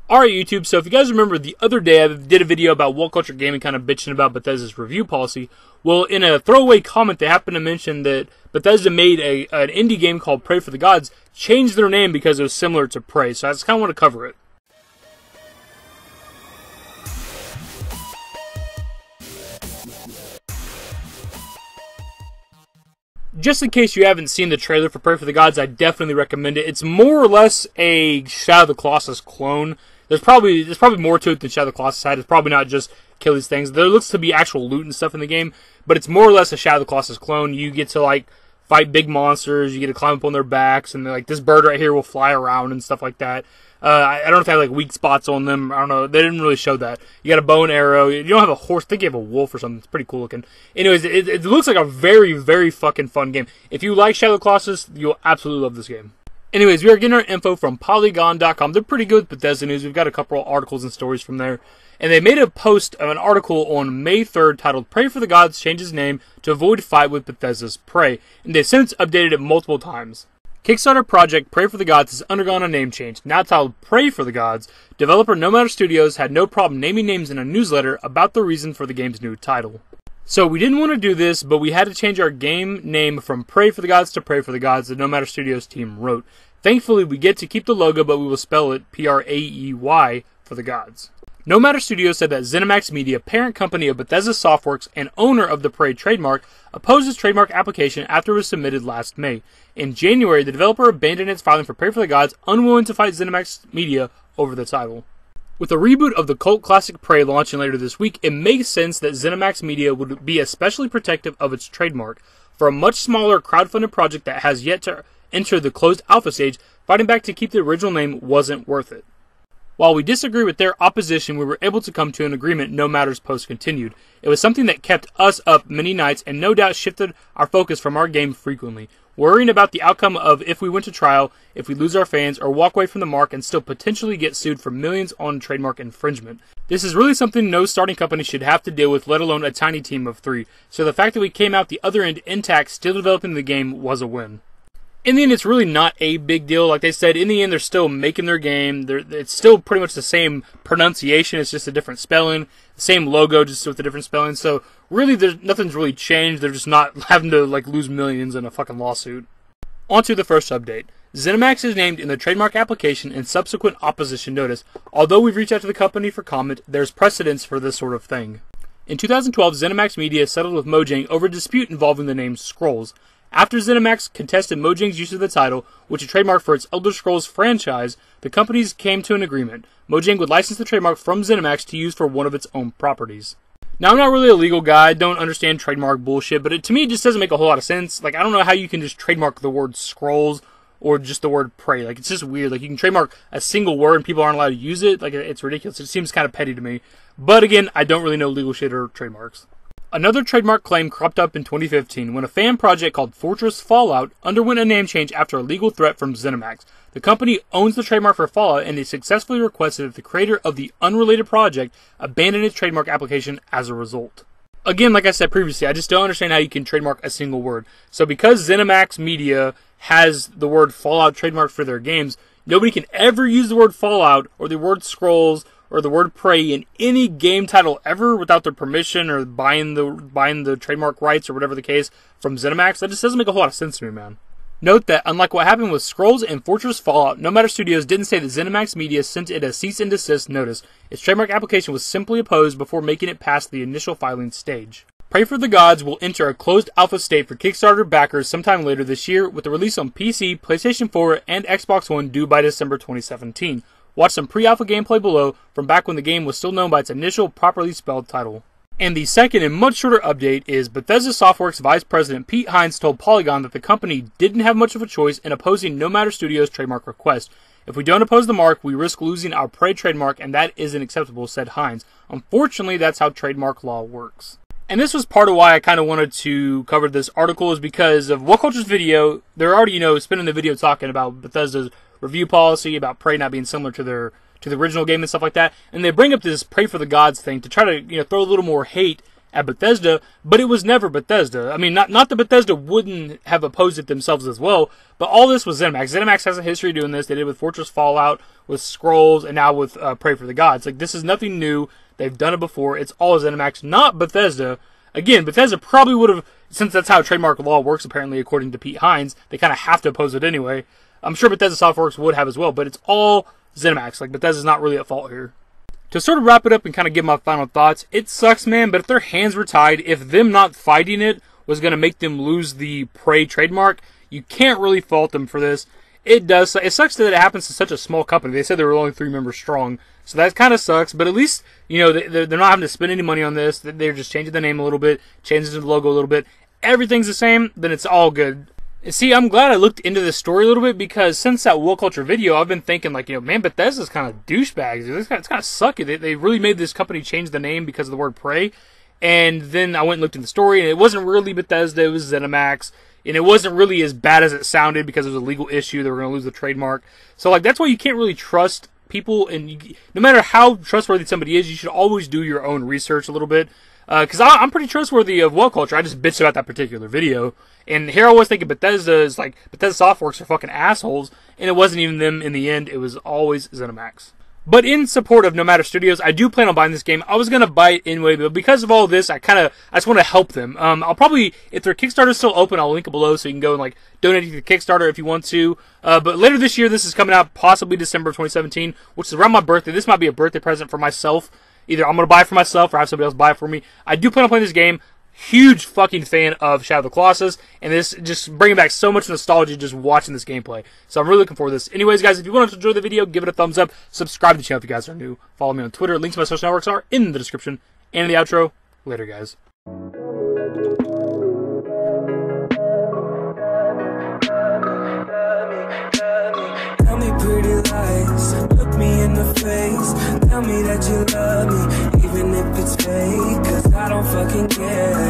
Alright YouTube, so if you guys remember the other day I did a video about Woke Culture Gaming kind of bitching about Bethesda's review policy. Well, in a throwaway comment they happened to mention that Bethesda made an indie game called Pray for the Gods, changed their name because it was similar to Prey, so I just kind of want to cover it. Just in case you haven't seen the trailer for Pray for the Gods, I definitely recommend it. It's more or less a Shadow of the Colossus clone. There's probably more to it than Shadow of the Colossus had. It's probably not just kill these things. There looks to be actual loot and stuff in the game, but it's more or less a Shadow of the Colossus clone. You get to like fight big monsters. You get to climb up on their backs, and like this bird right here will fly around and stuff like that. I don't know if they have like weak spots on them. I don't know. They didn't really show that. You got a bow and arrow. You don't have a horse. I think you have a wolf or something. It's pretty cool looking. Anyways, it looks like a very, very fucking fun game. If you like Shadow of the Colossus, you'll absolutely love this game. Anyways, we are getting our info from Polygon.com. They're pretty good with Bethesda news. We've got a couple of articles and stories from there. And they made a post of an article on May 3rd titled Pray for the Gods changes name to avoid fight with Bethesda's Prey. And they've since updated it multiple times. Kickstarter project Pray for the Gods has undergone a name change. Now titled Pray for the Gods, developer No Matter Studios had no problem naming names in a newsletter about the reason for the game's new title. So we didn't want to do this, but we had to change our game name from Pray for the Gods to Pray for the Gods, the No Matter Studios team wrote. Thankfully, we get to keep the logo, but we will spell it P-R-A-E-Y for the Gods. No Matter Studios said that Zenimax Media, parent company of Bethesda Softworks and owner of the Prey trademark, opposed its trademark application after it was submitted last May. In January, the developer abandoned its filing for Pray for the Gods, unwilling to fight Zenimax Media over the title. With a reboot of the cult classic Prey launching later this week, it makes sense that Zenimax Media would be especially protective of its trademark. For a much smaller crowdfunded project that has yet to enter the closed alpha stage, fighting back to keep the original name wasn't worth it. While we disagree with their opposition, we were able to come to an agreement. No Matter's post continued. It was something that kept us up many nights and no doubt shifted our focus from our game frequently. Worrying about the outcome of if we went to trial, if we lose our fans, or walk away from the mark and still potentially get sued for millions on trademark infringement. This is really something no starting company should have to deal with, let alone a tiny team of 3. So the fact that we came out the other end intact, still developing the game, was a win. In the end, it's really not a big deal. Like they said, in the end, they're still making their game. It's still pretty much the same pronunciation. It's just a different spelling. The same logo, just with a different spelling. So really, nothing's really changed. They're just not having to like lose millions in a fucking lawsuit. On to the first update. Zenimax is named in the trademark application and subsequent opposition notice. Although we've reached out to the company for comment, there's precedence for this sort of thing. In 2012, Zenimax Media settled with Mojang over a dispute involving the name Scrolls. After Zenimax contested Mojang's use of the title, which is trademark for its Elder Scrolls franchise, the companies came to an agreement. Mojang would license the trademark from Zenimax to use for one of its own properties. Now, I'm not really a legal guy, I don't understand trademark bullshit, but to me it just doesn't make a whole lot of sense. Like, I don't know how you can just trademark the word Scrolls or just the word Prey. Like, it's just weird. Like, you can trademark a single word and people aren't allowed to use it. Like, it's ridiculous. It seems kind of petty to me. But again, I don't really know legal shit or trademarks. Another trademark claim cropped up in 2015 when a fan project called Fortress Fallout underwent a name change after a legal threat from Zenimax. The company owns the trademark for Fallout, and they successfully requested that the creator of the unrelated project abandon its trademark application as a result. Again, like I said previously, I just don't understand how you can trademark a single word. So because Zenimax Media has the word Fallout trademarked for their games, nobody can ever use the word Fallout or the word Scrolls or the word Prey in any game title ever without their permission or buying the trademark rights or whatever the case from Zenimax. That just doesn't make a whole lot of sense to me, man. Note that, unlike what happened with Scrolls and Fortress Fallout, No Matter Studios didn't say that Zenimax Media sent it a cease and desist notice. Its trademark application was simply opposed before making it past the initial filing stage. Pray for the Gods will enter a closed alpha state for Kickstarter backers sometime later this year, with the release on PC, PlayStation 4, and Xbox One due by December 2017. Watch some pre-alpha gameplay below from back when the game was still known by its initial properly spelled title. And the second and much shorter update is Bethesda Softworks Vice President Pete Hines told Polygon that the company didn't have much of a choice in opposing No Matter Studios' trademark request. If we don't oppose the mark, we risk losing our Prey trademark, and that isn't acceptable, said Hines. Unfortunately, that's how trademark law works. And this was part of why I kind of wanted to cover this article, is because of Woke Culture's video. They're already, spending the video talking about Bethesda's review policy, about Prey not being similar to the original game and stuff like that. And they bring up this Pray for the Gods thing to try to, throw a little more hate at Bethesda, but it was never Bethesda. I mean, not that Bethesda wouldn't have opposed it themselves as well, but all this was Zenimax. Zenimax has a history of doing this. They did it with Fortress Fallout, with Scrolls, and now with Pray for the Gods. Like, this is nothing new. They've done it before. It's all Zenimax, not Bethesda. Again, Bethesda probably would have, since that's how trademark law works, apparently, according to Pete Hines, they kind of have to oppose it anyway. I'm sure Bethesda Softworks would have as well, but it's all Zenimax. Like, Bethesda's not really at fault here. To sort of wrap it up and kind of give my final thoughts, it sucks, man, but if their hands were tied, if them not fighting it was going to make them lose the Prey trademark, you can't really fault them for this. It does. It sucks that it happens to such a small company. They said they were only 3 members strong, so that kind of sucks, but at least, you know, they're not having to spend any money on this. They're just changing the name a little bit, changing the logo a little bit. Everything's the same, then it's all good. See, I'm glad I looked into this story a little bit, because since that Wool Culture video, I've been thinking, like, you know, man, Bethesda's kind of douchebags. It's kind of sucky. They really made this company change the name because of the word Prey. And then I went and looked into the story, and it wasn't really Bethesda, it was Zenimax. And it wasn't really as bad as it sounded because it was a legal issue. They were going to lose the trademark. So, like, that's why you can't really trust people. And no matter how trustworthy somebody is, you should always do your own research a little bit. Because I'm pretty trustworthy of Wool Culture. I just bitched about that particular video. And here I was thinking Bethesda is like, Bethesda Softworks are fucking assholes. And it wasn't even them in the end. It was always Zenimax. But in support of No Matter Studios, I do plan on buying this game. I was going to buy it anyway, but because of all this, I just want to help them. I'll probably, if their Kickstarter is still open, I'll link it below so you can go and, like, donate to the Kickstarter if you want to. But later this year, this is coming out, possibly December of 2017, which is around my birthday. This might be a birthday present for myself. Either I'm going to buy it for myself or have somebody else buy it for me. I do plan on playing this game. Huge fucking fan of Shadow of the Colossus, and this just bringing back so much nostalgia just watching this gameplay. So I'm really looking forward to this. Anyways, guys, if you want to enjoy the video, give it a thumbs up. Subscribe to the channel if you guys are new. Follow me on Twitter. Links to my social networks are in the description and in the outro. Later, guys. Tell me pretty lies, look me in the face. Tell me that you love me, even if it's fake, 'cause I don't fucking care.